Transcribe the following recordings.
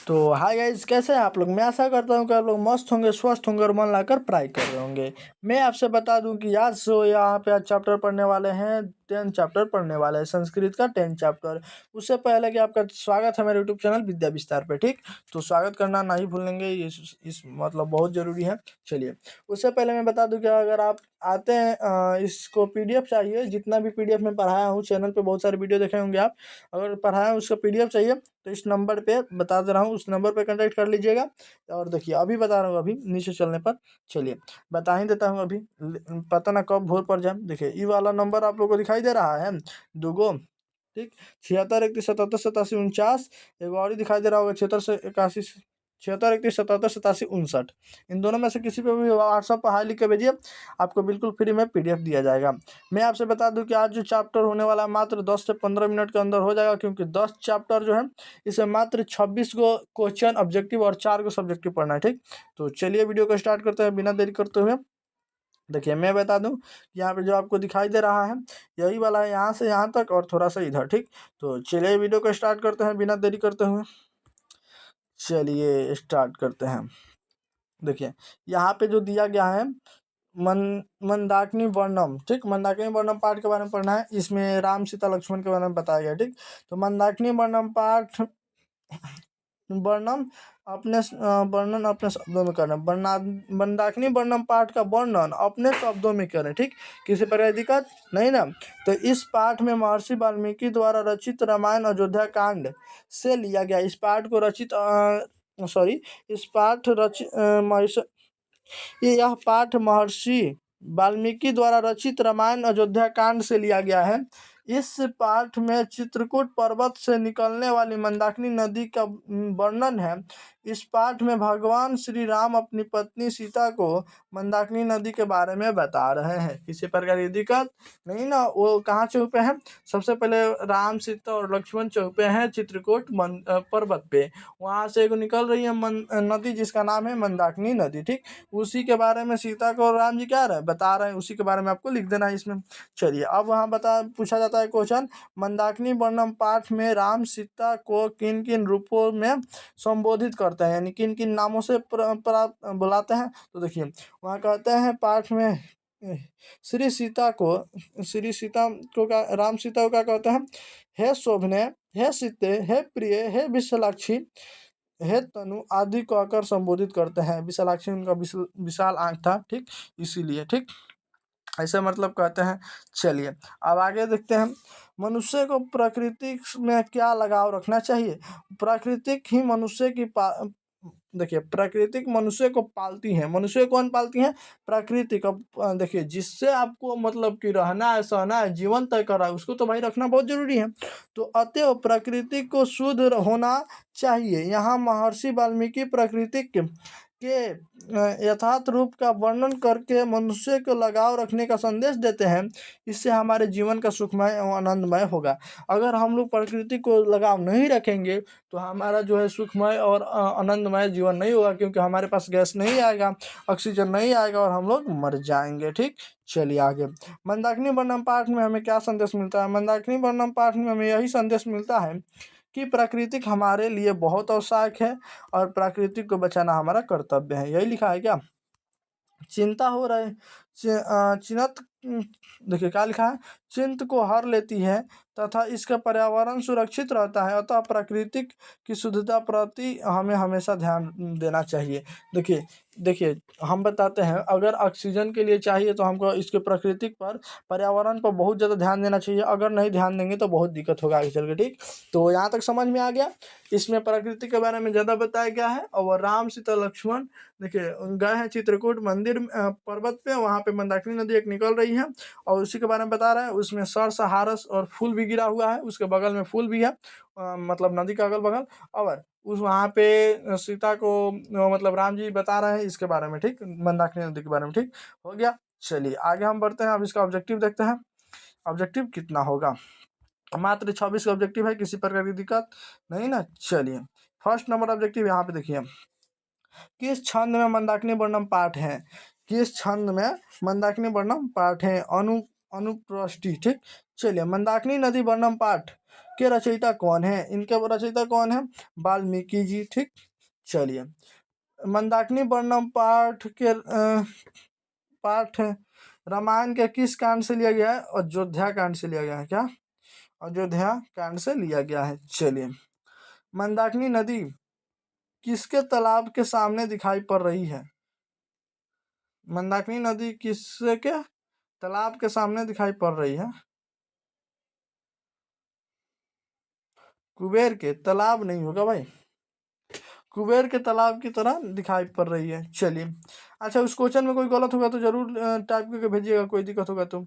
तो hi guys, कैसे हैं आप लोग। मैं आशा करता हूँ कि आप लोग मस्त होंगे, स्वस्थ होंगे और मन लाकर पढ़ाई कर रहे होंगे। मैं आपसे बता दूं कि आज जो यहाँ पे आज चैप्टर पढ़ने वाले हैं, 10 चैप्टर पढ़ने वाले हैं, संस्कृत का 10 चैप्टर। उससे पहले कि आपका स्वागत है मेरे यूट्यूब चैनल विद्या विस्तार पे। ठीक, तो स्वागत करना नहीं भूलेंगे, इस मतलब बहुत ज़रूरी है। चलिए, उससे पहले मैं बता दूं कि अगर आप आते हैं इसको पीडीएफ चाहिए, जितना भी पीडीएफ में पढ़ाया हूँ, चैनल पे बहुत सारे वीडियो देखे होंगे आप। अगर पढ़ाया हूँ उसका पीडीएफ चाहिए तो इस नंबर पे बता दे रहा हूँ, उस नंबर पे कांटेक्ट कर लीजिएगा। और देखिए, अभी बता रहा हूँ, अभी नीचे चलने पर चलिए बता ही देता हूँ। अभी पता ना कब भोर पड़ जाए। देखिए, ये वाला नंबर आप लोग को दिखाई दे रहा है, दूगो। ठीक, 76 31 77 87 49। एक और ही दिखाई दे रहा होगा, 76 31 77 87 89। इन दोनों में से किसी पे भी व्हाट्सएप पर हाई लिख के भेजिए, आपको बिल्कुल फ्री में पीडीएफ दिया जाएगा। मैं आपसे बता दूं कि आज जो चैप्टर होने वाला है मात्र 10 से 15 मिनट के अंदर हो जाएगा, क्योंकि 10 चैप्टर जो है इसे मात्र 26 गो क्वेश्चन ऑब्जेक्टिव और 4 गो सब्जेक्टिव पढ़ना है। ठीक, तो चलिए वीडियो को स्टार्ट करते हैं बिना देरी करते हुए। देखिए, मैं बता दूं, यहाँ पे जो आपको दिखाई दे रहा है यही वाला है, यहाँ से यहाँ तक और थोड़ा सा इधर। ठीक, तो चलिए वीडियो को स्टार्ट करते हैं बिना देरी करते हुए। चलिए स्टार्ट करते हैं। देखिए, यहाँ पे जो दिया गया है मन मंदाकिनी वर्णम। ठीक, मंदाकिनी वर्णम पाठ के बारे में पढ़ना है। इसमें राम सीता लक्ष्मण के बारे में बताया गया। ठीक, तो मंदाकिनी वर्णम पाठ वर्णम वर्णन अपने शब्दों में करें। मंदाकिनी वर्णम पाठ का वर्णन अपने शब्दों में करें। ठीक, किसी प्रकार की दिक्कत नहीं ना। तो इस पाठ में महर्षि वाल्मीकि द्वारा रचित रामायण अयोध्या कांड से लिया गया। इस पाठ को रचित सॉरी इस पाठ यह पाठ महर्षि वाल्मीकि द्वारा रचित रामायण अयोध्या कांड से लिया गया है। इस पाठ में चित्रकूट पर्वत से निकलने वाली मंदाकिनी नदी का वर्णन है। इस पाठ में भगवान श्री राम अपनी पत्नी सीता को मंदाकिनी नदी के बारे में बता रहे हैं। किसी प्रकार की दिक्कत नहीं ना। वो कहाँ चौपे हैं? सबसे पहले राम सीता और लक्ष्मण चौपे हैं चित्रकूट पर्वत पे। वहां से एक निकल रही है नदी, जिसका नाम है मंदाकिनी नदी। ठीक, उसी के बारे में सीता को राम जी क्या रहे बता रहे हैं, उसी के बारे में आपको लिख देना है इसमें। चलिए, अब वहाँ पूछा जाता है क्वेश्चन, मंदाकिनी वर्णम पाठ में राम सीता को किन किन रूपों में संबोधित करते हैं, यानी किन किन नामों से बुलाते हैं। तो देखिए, वहाँ कहते हैं पाठ में श्री सीता को राम सीता को क्या कहते हैं? हे शोभने, हे सीते, हे प्रिय, हे विशालाक्षी, हे तनु आदि को आकर संबोधित करते हैं। विशालाक्षी उनका विशाल आंख था। ठीक, इसीलिए। ठीक, ऐसे मतलब कहते हैं। चलिए, अब आगे देखते हैं, मनुष्य को प्रकृति में क्या लगाव रखना चाहिए। प्राकृतिक ही मनुष्य की देखिए, प्राकृतिक मनुष्य को पालती है। मनुष्य कौन पालती है? प्राकृतिक। अब देखिए, जिससे आपको मतलब कि रहना है, सहना है, जीवन तय कर रहा है, उसको तो भाई रखना बहुत जरूरी है। तो अतएव प्रकृति को शुद्ध होना चाहिए। यहाँ महर्षि वाल्मीकि प्रकृति के यथार्थ रूप का वर्णन करके मनुष्य को लगाव रखने का संदेश देते हैं। इससे हमारे जीवन का सुखमय एवं आनंदमय होगा। अगर हम लोग प्रकृति को लगाव नहीं रखेंगे तो हमारा जो है सुखमय और आनंदमय जीवन नहीं होगा, क्योंकि हमारे पास गैस नहीं आएगा, ऑक्सीजन नहीं आएगा और हम लोग मर जाएंगे। ठीक, चलिए आगे। मंदाकिनी वर्णम पाठ में हमें क्या संदेश मिलता है? मंदाकिनी वर्णम पाठ में हमें यही संदेश मिलता है कि प्राकृतिक हमारे लिए बहुत आवश्यक है और प्राकृतिक को बचाना हमारा कर्तव्य है। यही लिखा है क्या? चिंता हो रहा है, चिंत देखिए क्या लिखा है, चिंत को हर लेती है तथा इसका पर्यावरण सुरक्षित रहता है। अतः प्राकृतिक की शुद्धता प्रति हमें हमेशा ध्यान देना चाहिए। देखिए देखिए, हम बताते हैं, अगर ऑक्सीजन के लिए चाहिए तो हमको इसके प्राकृतिक पर, पर्यावरण पर बहुत ज़्यादा ध्यान देना चाहिए। अगर नहीं ध्यान देंगे तो बहुत दिक्कत होगा आगे चल के। ठीक, तो यहाँ तक समझ में आ गया। इसमें प्रकृति के बारे में ज़्यादा बताया गया है। और राम सीता लक्ष्मण देखिए गए हैं चित्रकूट मंदिर पर्वत पे, वहाँ पे मंदाकिनी नदी एक निकल रही है और उसी के बारे में बता रहा है। उसमें सरस हारस और फूल भी गिरा हुआ है, उसके बगल में फूल भी है, मतलब नदी का अगल बगल। और उस वहाँ पे सीता को मतलब राम जी बता रहे हैं इसके बारे में। ठीक, मंदाकिनी नदी के बारे में। ठीक, हो गया। चलिए आगे हम बढ़ते हैं। अब इसका ऑब्जेक्टिव देखते हैं, ऑब्जेक्टिव कितना होगा। मात्र 26 का ऑब्जेक्टिव है, किसी प्रकार की दिक्कत नहीं ना। चलिए, फर्स्ट नंबर ऑब्जेक्टिव यहाँ पे देखिए, किस छंद में मंदाकिनी वर्णम पाठ है? किस छंद में मंदाकिनी वर्णम पाठ है? अनुप्रष्टि। ठीक, चलिए, मंदाकिनी नदी वर्णम पाठ के रचयिता कौन है? इनके रचयिता कौन है? वाल्मीकि जी। ठीक, चलिए मंदाकिनी वर्णम पाठ रामायण के किस कांड से लिया गया है? अयोध्या कांड से लिया गया है। क्या? अयोध्या कांड से लिया गया है। चलिए मंदाकिनी नदी किसके तालाब के सामने दिखाई पड़ रही है? मंदाकिनी नदी किसके तालाब के सामने दिखाई पड़ रही है? कुबेर के तालाब नहीं होगा भाई, कुबेर के तालाब की तरह दिखाई पड़ रही है। चलिए अच्छा, उस क्वेश्चन में कोई गलत होगा तो जरूर टाइप करके भेजिएगा, कोई दिक्कत होगा तो।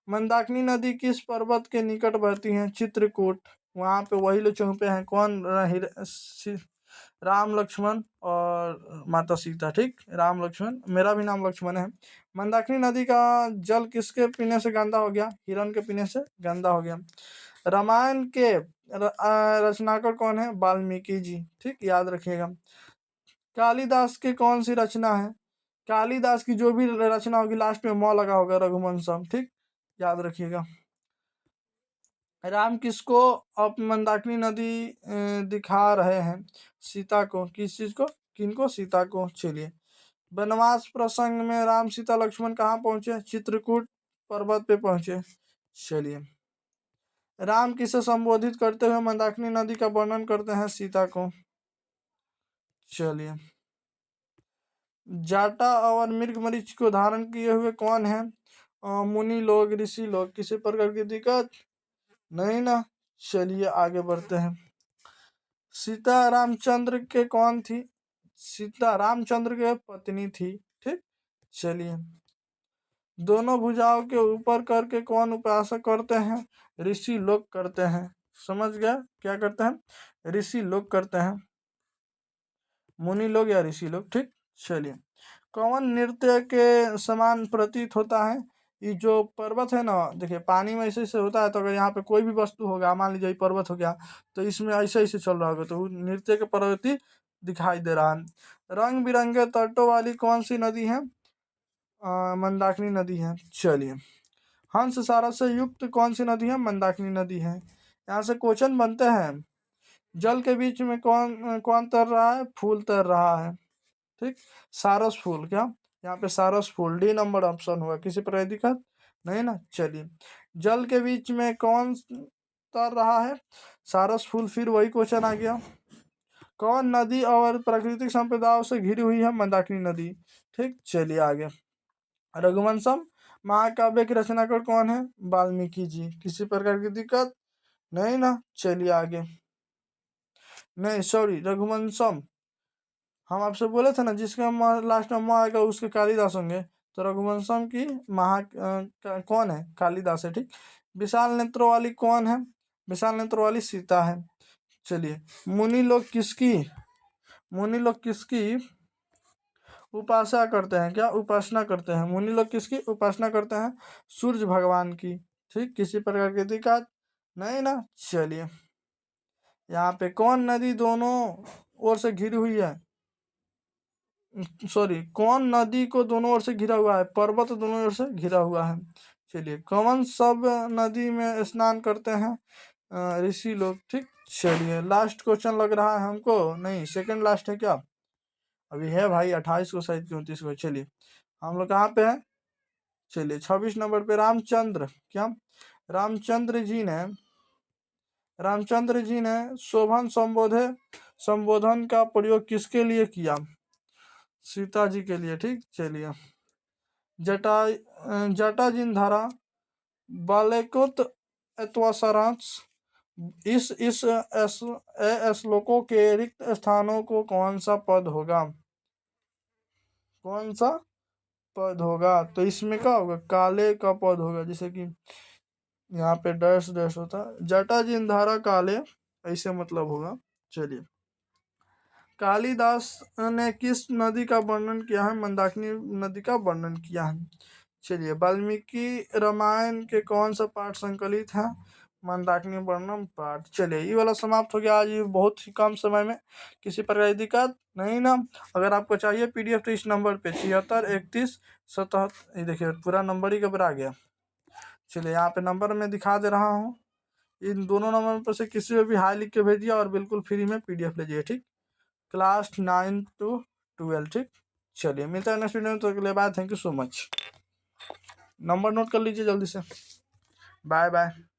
मंदाकिनी नदी किस पर्वत के निकट बहती है? चित्रकूट। वहां पे वही लोग चौपे हैं, कौन? राम लक्ष्मण और माता सीता। ठीक, राम लक्ष्मण, मेरा भी नाम लक्ष्मण है। मंदाकिनी नदी का जल किसके पीने से गंदा हो गया? हिरण के पीने से गंदा हो गया। रामायण के रचनाकार कौन है? वाल्मीकि जी। ठीक, याद रखिएगा। कालिदास की कौन सी रचना है? कालिदास की जो भी रचना होगी लास्ट में म लगा होगा, रघुवंशम। ठीक, याद रखिएगा। राम किसको अब मंदाकिनी नदी दिखा रहे हैं? सीता को। किस चीज को? किनको? सीता को। चलिए वनवास प्रसंग में राम सीता लक्ष्मण कहाँ पहुंचे? चित्रकूट पर्वत पे पहुंचे। चलिए राम किसे संबोधित करते हुए मंदाकिनी नदी का वर्णन करते हैं? सीता को। चलिए जाटा और मृग मरीच को धारण किए हुए कौन है? मुनि लोग, ऋषि लोग। किसी प्रकार की दिक्कत नहीं ना? चलिए आगे बढ़ते हैं। सीता रामचंद्र के कौन थी? सीता रामचंद्र के पत्नी थी। ठीक, चलिए दोनों भुजाओं के ऊपर करके कौन उपासना करते हैं? ऋषि लोग करते हैं। समझ गया? क्या करते हैं? ऋषि लोग करते हैं, मुनि लोग या ऋषि लोग। ठीक, चलिए कौन नृत्य के समान प्रतीत होता है? ये जो पर्वत है ना, देखिए पानी में ऐसे ऐसे होता है, तो अगर यहाँ पे कोई भी वस्तु होगा, मान लीजिए पर्वत हो गया, तो इसमें ऐसे ऐसे चल रहा होगा, तो वो नृत्य के प्रवृत्ति दिखाई दे रहा है। रंग बिरंगे तटों वाली कौन सी नदी है? मंदाकिनी नदी है। चलिए हंस सारस से युक्त कौन सी नदी है? मंदाकिनी नदी है। यहाँ से क्वेश्चन बनते हैं, जल के बीच में कौन कौन तैर रहा है? फूल तैर रहा है। ठीक, सारस फूल। क्या? यहाँ पे सारस फूल, डी नंबर ऑप्शन हुआ। किसी पर दिक्कत नहीं ना? चलिए जल के बीच में कौन तैर रहा है? सारस फूल। फिर वही क्वेश्चन आ गया, कौन नदी और प्राकृतिक संपदाओं से घिरी हुई है? मंदाकिनी नदी। ठीक, चलिए आगे। रघुवंशम महाकाव्य की रचनाकार कौन है? वाल्मीकि जी। किसी प्रकार की दिक्कत नहीं ना? चलिए आगे। नहीं सॉरी, रघुवंशम हम आपसे बोले थे ना, जिसका लास्ट में म आएगा उसके कालिदास होंगे, तो रघुवंशम की कौन है? कालिदास है। ठीक, विशाल नेत्रों वाली कौन है? विशाल नेत्रों वाली सीता है। चलिए मुनि लोग किसकी उपासना करते हैं? क्या उपासना करते हैं? मुनि लोग किसकी उपासना करते हैं? सूर्य भगवान की। ठीक, किसी प्रकार की दिक्कत नहीं ना? चलिए यहाँ पे कौन नदी दोनों ओर से घिरी हुई है? सॉरी, कौन नदी को दोनों ओर से घिरा हुआ है? पर्वत दोनों ओर से घिरा हुआ है। चलिए कौन सब नदी में स्नान करते हैं? ऋषि लोग। ठीक, चलिए लास्ट क्वेश्चन लग रहा है हमको, नहीं सेकंड लास्ट है क्या? अभी है भाई 28 को शायद 29 को। चलिए हम लोग कहाँ पे हैं? चलिए 26 नंबर पे रामचंद्र। क्या? रामचंद्र जी ने शोभन संबोधन का प्रयोग किसके लिए किया? सीता जी के लिए। ठीक, चलिए जटाजिनधारा, बालेकुत अथवा सारांश, इस श्लोकों के रिक्त स्थानों को कौन सा पद होगा? कौन सा पद होगा? तो इसमें क्या होगा? काले का पद होगा, जैसे कि यहाँ पे डैश डैश होता है, जटाजिनधारा काले, ऐसे मतलब होगा। चलिए कालिदास ने किस नदी का वर्णन किया है? मंदाकिनी नदी का वर्णन किया है। चलिए वाल्मीकि रामायण के कौन सा पाठ संकलित है? मंदाकिनी वर्णन पाठ। चलिए ये वाला समाप्त हो गया आज, ये बहुत ही कम समय में। किसी प्रकार की दिक्कत नहीं ना? अगर आपको चाहिए पीडीएफ तो इस नंबर पे 763177, ये देखिए पूरा नंबर ही घबरा गया। चलिए यहाँ पे नंबर में दिखा दे रहा हूँ, इन दोनों नंबर पर से किसी में भी हाई लिख के भेजिए और बिल्कुल फ्री में PDF लीजिए, ठीक। क्लास 9 to 12, ठीक। चलिए मिलता है नेक्स्ट वीडियो में, तो के लिए bye, thank you so much. Number note कर लीजिए जल्दी से। Bye bye.